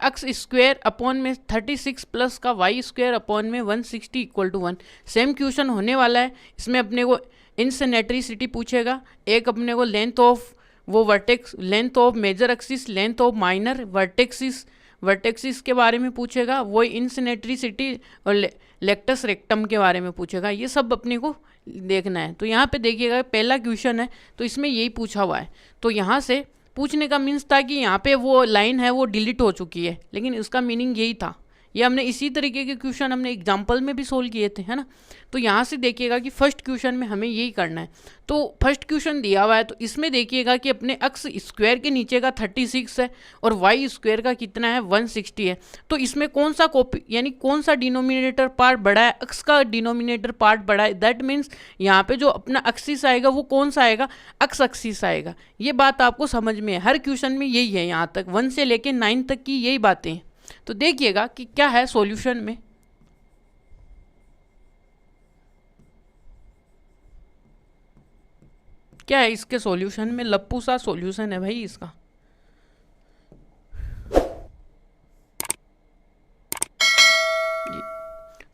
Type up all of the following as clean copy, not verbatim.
X square upon में 36 plus का y square upon में 160 इक्वल टू 1। सेम क्वेश्चन होने वाला है। इसमें अपने को इनसिनेट्रिसिटी पूछेगा, एक अपने को लेंथ ऑफ वो vertex, length of major axis, length of minor vertices के बारे में पूछेगा, वो इनसिनेट्रिसिटी और लेक्टस रेक्टम के बारे में पूछेगा। ये सब अपने को देखना है। तो यहाँ पे देखिएगा पहला क्वेश्चन है तो इसमें यही पूछा हुआ है। तो यहाँ से पूछने का मीन्स था कि यहाँ पे वो लाइन है वो डिलीट हो चुकी है, लेकिन उसका मीनिंग यही था। ये हमने इसी तरीके के क्वेश्चन हमने एग्जाम्पल में भी सोल्व किए थे, है ना। तो यहाँ से देखिएगा कि फर्स्ट क्वेश्चन में हमें यही करना है। तो फर्स्ट क्वेश्चन दिया हुआ है, तो इसमें देखिएगा कि अपने एक्स स्क्वायर के नीचे का 36 है और वाई स्क्वायर का कितना है 160 है। तो इसमें कौन सा कॉपी यानी कौन सा डिनोमिनेटर पार्ट बड़ा है, एक्स का डिनोमिनेटर पार्ट बड़ा है। दैट मीन्स यहाँ पे जो अपना एक्सिस आएगा वो कौन सा आएगा, एक्स एक्सिस आएगा। ये बात आपको समझ में है। हर क्वेश्चन में यही है, यहाँ तक 1 से लेके 9 तक की यही बातें हैं। तो देखिएगा कि क्या है सॉल्यूशन में। क्या है इसके सॉल्यूशन में, लप्पू सा सॉल्यूशन है भाई इसका।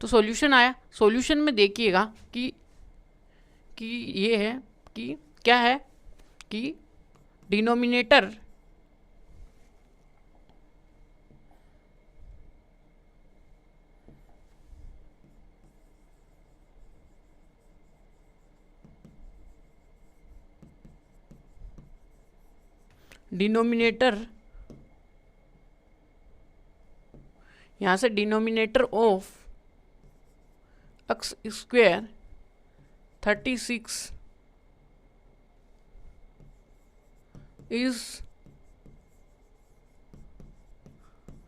तो सॉल्यूशन आया। सॉल्यूशन में देखिएगा कि ये है कि क्या है कि डिनोमिनेटर यहाँ से denominator of x square 36 is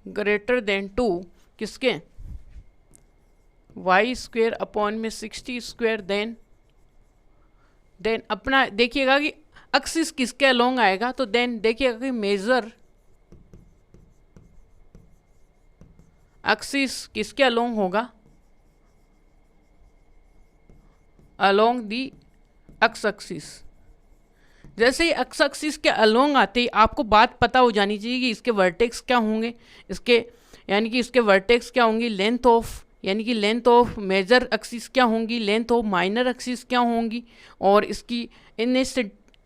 greater than 2 किसके, वाई स्क्वायर अपॉन में 60 स्क्वायर। देन अपना देखिएगा कि एक्सिस किसके अलोंग आएगा। तो देन देखिएगा कि मेजर एक्सिस किसके अलोंग होगा, अलोंग दी एक्स एक्सिस। जैसे ही एक्स एक्सिस के अलोंग आते ही आपको बात पता हो जानी चाहिए कि इसके वर्टेक्स क्या होंगे, इसके यानी कि इसके वर्टेक्स क्या होंगी, लेंथ ऑफ यानी कि लेंथ ऑफ मेजर एक्सिस क्या होंगी, लेंथ ऑफ माइनर एक्सिस क्या होंगी, और इसकी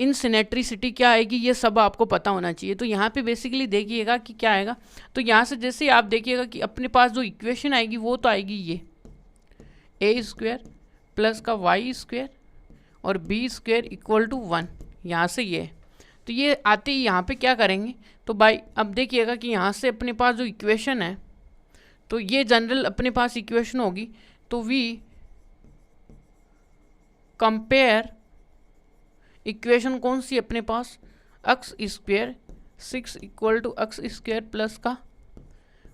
इनसिनेट्रिसिटी क्या आएगी, ये सब आपको पता होना चाहिए। तो यहाँ पे बेसिकली देखिएगा कि क्या आएगा। तो यहाँ से जैसे ही आप देखिएगा कि अपने पास जो इक्वेशन आएगी वो तो आएगी ये ए स्क्वायर प्लस का वाई स्क्वायर और बी स्क्वायर इक्वल टू 1। यहाँ से ये तो ये आते ही यहाँ पे क्या करेंगे, तो भाई अब देखिएगा कि यहाँ से अपने पास जो इक्वेशन है तो ये जनरल अपने पास इक्वेशन होगी। तो वी कंपेयर इक्वेशन कौन सी अपने पास, x square 6 equal to x square plus का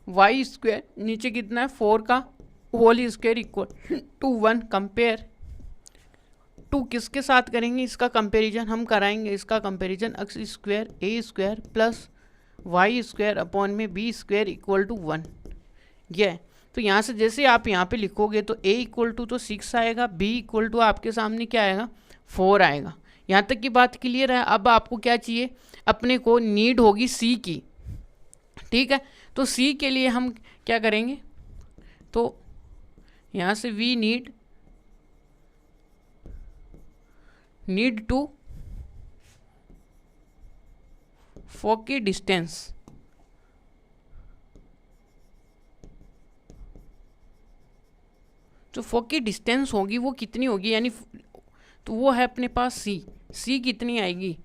वाई स्क्वायर नीचे कितना है 4 का whole square equal to 1। Compare to किसके साथ करेंगे, इसका कंपैरिजन हम कराएंगे, इसका comparison x square a square plus y square upon में बी स्क्वायर इक्वल टू 1। ये तो यहाँ से जैसे आप यहाँ पे लिखोगे तो a इक्वल टू तो 6 आएगा, b इक्वल टू आपके सामने क्या आएगा 4 आएगा। यहाँ तक की बात क्लियर है। अब आपको क्या चाहिए, अपने को नीड होगी c की, ठीक है। तो c के लिए हम क्या करेंगे, तो यहाँ से we need to foci distance. जो फोकी डिस्टेंस होगी वो कितनी होगी, यानी तो वो है अपने पास सी कितनी आएगी,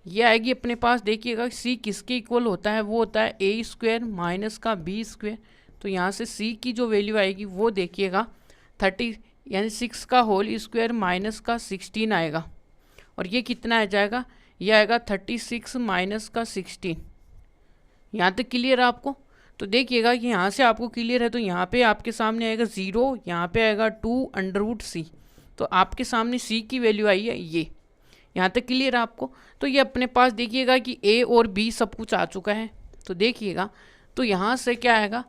ये आएगी अपने पास। देखिएगा सी किसके इक्वल होता है, वो होता है ए स्क्वायर माइनस का बी स्क्वायर। तो यहाँ से सी की जो वैल्यू आएगी वो देखिएगा 30 यानी 6 का होल स्क्वायर माइनस का 16 आएगा। और ये कितना आ जाएगा, ये आएगा 36 माइनस का 16। यहाँ तक क्लियर है आपको। तो देखिएगा कि यहाँ से आपको क्लियर है। तो यहाँ पे आपके सामने आएगा 0, यहाँ पे आएगा 2√c। तो आपके सामने c की वैल्यू आई है ये। यहाँ तक क्लियर है आपको। तो ये अपने पास देखिएगा कि a और b सब कुछ आ चुका है। तो देखिएगा तो यहाँ से क्या आएगा,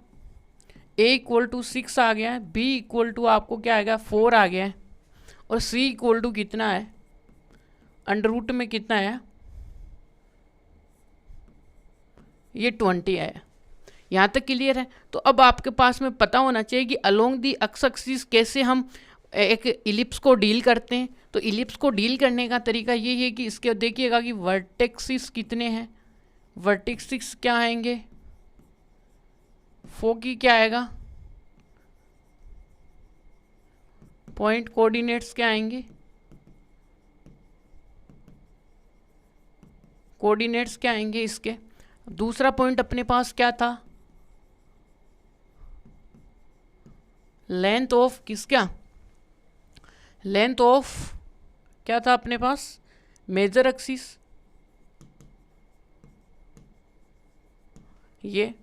a इक्वल टू 6 आ गया है, b इक्वल टू आपको क्या आएगा 4 आ गया है, और c इक्वल टू कितना है, अंडर में कितना है, ये 20 आया। यहाँ तक क्लियर है। तो अब आपके पास में पता होना चाहिए कि अलोंग दी एक्स एक्सिस कैसे हम एक इलिप्स को डील करते हैं। तो इलिप्स को डील करने का तरीका ये है कि इसके देखिएगा कि वर्टेक्सिस कितने हैं, वर्टेक्सिस क्या आएंगे, फोकी क्या आएगा, पॉइंट कोऑर्डिनेट्स क्या आएंगे, कोऑर्डिनेट्स क्या आएंगे इसके। दूसरा पॉइंट अपने पास क्या था, लेंथ ऑफ किसका, लेंथ ऑफ क्या था अपने पास, मेजर एक्सिस, ये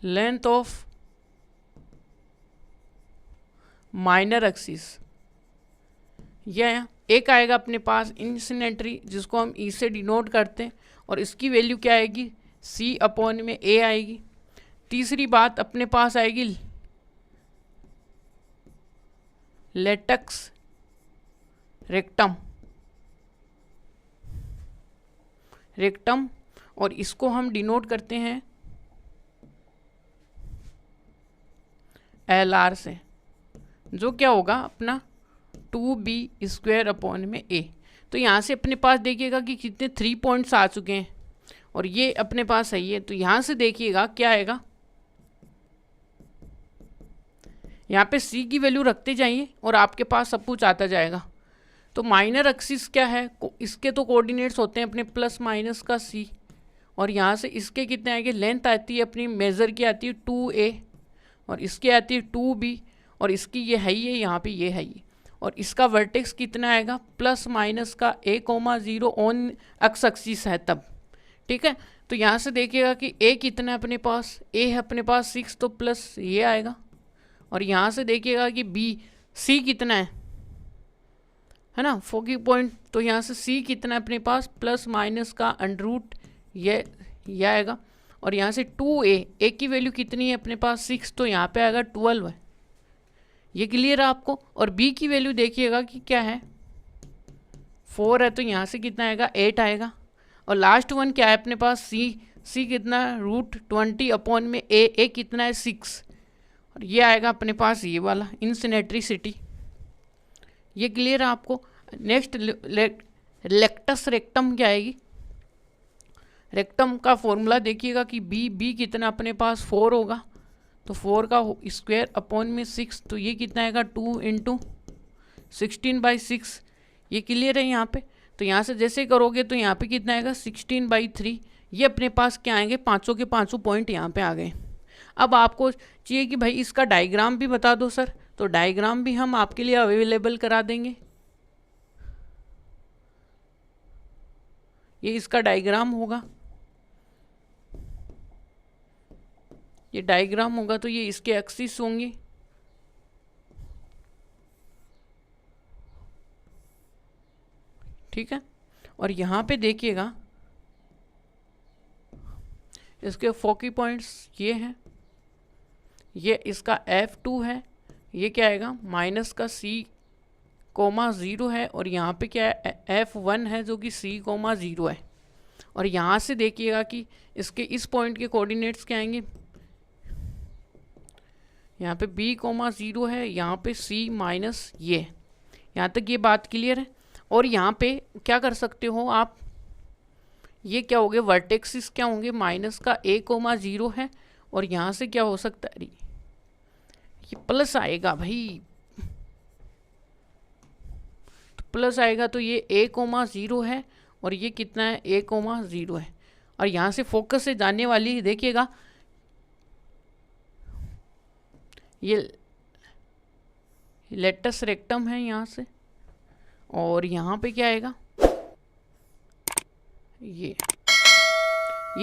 लेंथ ऑफ माइनर एक्सिस, यह एक आएगा अपने पास इंसिनेटरी जिसको हम ई से डिनोट करते हैं, और इसकी वैल्यू क्या आएगी, सी अपॉन में ए आएगी। तीसरी बात अपने पास आएगी लेटेक्स रेक्टम, रेक्टम, और इसको हम डिनोट करते हैं एल आर से, जो क्या होगा अपना 2b² अपॉन में a। तो यहाँ से अपने पास देखिएगा कि कितने 3 पॉइंट्स आ चुके हैं और ये अपने पास सही है। तो यहाँ से देखिएगा क्या आएगा, यहाँ पे c की वैल्यू रखते जाइए और आपके पास सब कुछ आता जाएगा। तो माइनर एक्सिस क्या है, इसके तो कोऑर्डिनेट्स होते हैं अपने प्लस माइनस का c, और यहाँ से इसके कितने आएंगे, लेंथ आती है अपनी मेज़र की आती है 2a, और इसकी आती है 2b, और इसकी ये है ही है, यहाँ पे ये है ही, और इसका वर्टेक्स कितना आएगा, प्लस माइनस का a,0 ऑन एक्स एक्सिस है तब, ठीक है। तो यहाँ से देखिएगा कि a कितना है अपने पास, a है अपने पास 6, तो प्लस ये आएगा, और यहाँ से देखिएगा कि c कितना है ना, फोकल पॉइंट, तो यहाँ से c कितना है अपने पास, प्लस माइनस का अंडररूट ये आएगा, और यहाँ से 2a की वैल्यू कितनी है अपने पास 6, तो यहाँ पे आएगा 12 है। ये क्लियर है आपको। और b की वैल्यू देखिएगा कि क्या है, 4 है, तो यहाँ से कितना आएगा 8 आएगा, और लास्ट वन क्या है अपने पास c कितना है √20 अपॉन में a कितना है 6, और ये आएगा अपने पास ये वाला इंसिनेट्रिसिटी। ये क्लियर है आपको। नेक्स्ट लेक्टस रेक्टम क्या आएगी, रेक्टम का फॉर्मूला देखिएगा कि b कितना अपने पास 4 होगा, तो 4 का स्क्वायर अपॉन में 6, तो ये कितना आएगा 2 × 16/6। ये क्लियर है यहाँ पे। तो यहाँ से जैसे करोगे तो यहाँ पे कितना आएगा 16/3। ये अपने पास क्या आएंगे, पाँचों के पाँचों पॉइंट यहाँ पे आ गए। अब आपको चाहिए कि भाई इसका डायग्राम भी बता दो सर, तो डायग्राम भी हम आपके लिए अवेलेबल करा देंगे। ये इसका डायग्राम होगा, ये डायग्राम होगा, तो ये इसके एक्सिस होंगे, ठीक है। और यहाँ पे देखिएगा इसके फोकी पॉइंट्स ये हैं, ये इसका F2 है, ये क्या आएगा माइनस का C,0 है, और यहाँ पे क्या है F1 है जो कि C,0 है। और यहाँ से देखिएगा कि इसके इस पॉइंट के कोऑर्डिनेट्स क्या आएंगे, यहाँ पे B,0 है, यहाँ पे C माइनस ये। यहाँ तक ये बात क्लियर है। और यहाँ पे क्या कर सकते हो आप, ये क्या हो गए वर्टेक्सिस क्या होंगे, माइनस का A,0 है, और यहाँ से क्या हो सकता है, ये प्लस आएगा भाई, तो प्लस आएगा, तो ये A,0 है, और ये कितना है A,0 है। और यहाँ से फोकस से जाने वाली देखिएगा, ये लेटस रेक्टम है यहाँ से, और यहाँ पे क्या आएगा, ये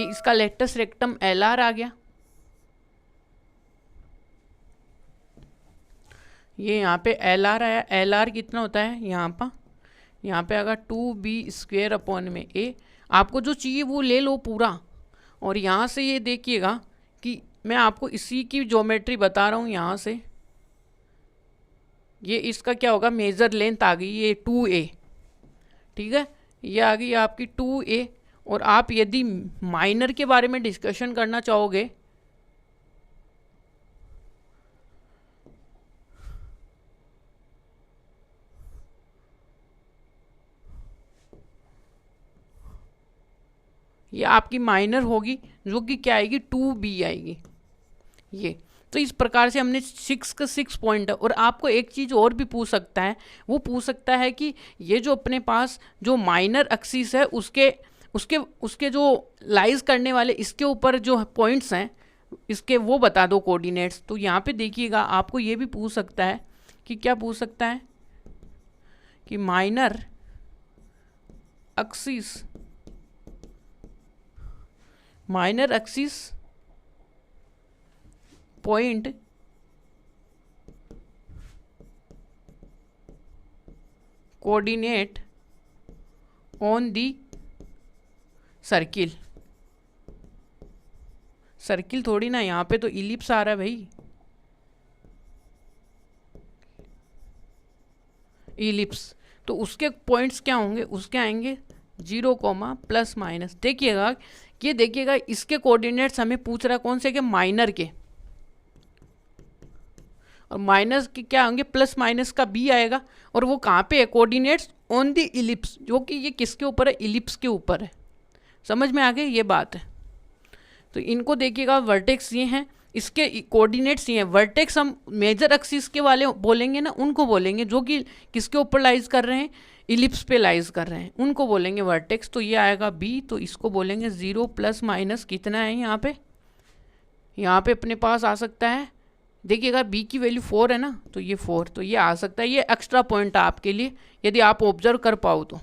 इसका लेटस रेक्टम LR आ गया। ये यहाँ पे LR आया, LR कितना होता है यहाँ पे आएगा 2b² अपॉन में a। आपको जो चाहिए वो ले लो पूरा। और यहाँ से ये देखिएगा कि मैं आपको इसी की ज्योमेट्री बता रहा हूँ। यहाँ से ये इसका क्या होगा, मेजर लेंथ आ गई ये 2a, ठीक है, ये आ गई आपकी 2a, और आप यदि माइनर के बारे में डिस्कशन करना चाहोगे ये आपकी माइनर होगी जो कि क्या आएगी 2B आएगी ये। तो इस प्रकार से हमने 6 का 6 पॉइंट है। और आपको एक चीज़ और भी पूछ सकता है, वो पूछ सकता है कि ये जो अपने पास जो माइनर एक्सिस है उसके उसके उसके जो लाइज करने वाले इसके ऊपर जो पॉइंट्स हैं इसके वो बता दो कोऑर्डिनेट्स। तो यहाँ पे देखिएगा आपको ये भी पूछ सकता है कि क्या पूछ सकता है कि minor axis point coordinate on the circle. Circle थोड़ी ना, यहाँ पे तो इलिप्स आ रहा है भाई, इलिप्स। तो उसके पॉइंट्स क्या होंगे, उसके आएंगे 0, प्लस माइनस। देखिएगा ये देखिएगा इसके कोऑर्डिनेट्स हमें पूछ रहा है कौन से के, माइनर के। और माइनस के क्या होंगे, प्लस माइनस का B आएगा। और वो कहाँ पे है, कोऑर्डिनेट्स ऑन द इलिप्स, जो कि ये किसके ऊपर है, इलिप्स के ऊपर है। समझ में आ गई ये बात है। तो इनको देखिएगा वर्टेक्स ये हैं, इसके कोऑर्डिनेट्स ये हैं। वर्टेक्स हम मेजर एक्सिस के वाले बोलेंगे ना, उनको बोलेंगे जो कि किसके ऊपर लाइज कर रहे हैं, इलिप्स पे लाइज कर रहे हैं, उनको बोलेंगे वर्टेक्स। तो ये आएगा B, तो इसको बोलेंगे 0 प्लस माइनस कितना है यहाँ पे अपने पास आ सकता है। देखिएगा B की वैल्यू 4 है ना, तो ये 4, तो ये आ सकता है। ये एक्स्ट्रा पॉइंट है आपके लिए यदि आप ऑब्जर्व कर पाओ तो।